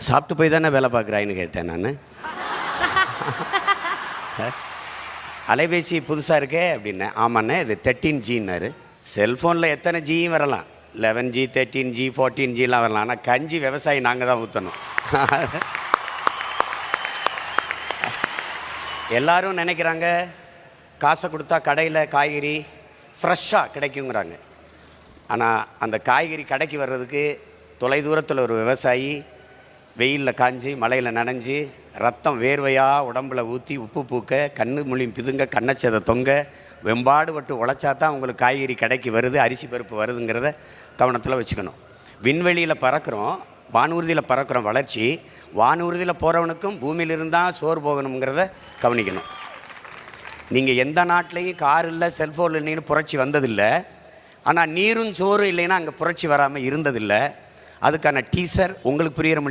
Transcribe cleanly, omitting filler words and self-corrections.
சாப்பிட்டு போய் தானே வேலை பார்க்குறாயின்னு கேட்டேன் நான். அலைபேசி புதுசாக இருக்கே அப்படின்னேன். ஆமாண்ணே இது 13Gன்னாரு. செல்ஃபோனில் எத்தனை ஜியும் வரலாம், 11G 13G 14Gலாம் வரலாம். ஆனால் கஞ்சி விவசாயி நாங்கள் தான் ஊற்றணும். எல்லோரும் நினைக்கிறாங்க காசை கொடுத்தா கடையில் காய்கறி ஃப்ரெஷ்ஷாக கிடைக்குங்கிறாங்க. ஆனால் அந்த காய்கறி கடைக்கு வர்றதுக்கு தொலைதூரத்தில் ஒரு விவசாயி வெயிலில் காஞ்சி மழையில் நனைஞ்சி ரத்தம் வேர்வையாக உடம்பில் ஊற்றி உப்பு பூக்க கண்ணு மொழி பிதுங்க கண்ணச்சதை தொங்க வெம்பாடு பட்டு உழைச்சா தான் உங்களுக்கு காய்கறி கடைக்கு வருது, அரிசி பருப்பு வருதுங்கிறத கவனத்தில் வச்சுக்கணும். விண்வெளியில் பறக்கிறோம், வானூர்தியில் பறக்கிறோம். வளர்ச்சி வானூர்தியில் போகிறவனுக்கும் பூமியிலிருந்தால் சோறு போகணுங்கிறத கவனிக்கணும். நீங்கள் எந்த நாட்டிலையும் கார் இல்லை செல்ஃபோன் இல்லைன்னு புரட்சி வந்ததில்லை. ஆனால் நீரும் சோறு இல்லைன்னா அங்கே புரட்சி வராமல் இருந்ததில்லை. அதுக்கான டீசர் உங்களுக்கு புரிகிற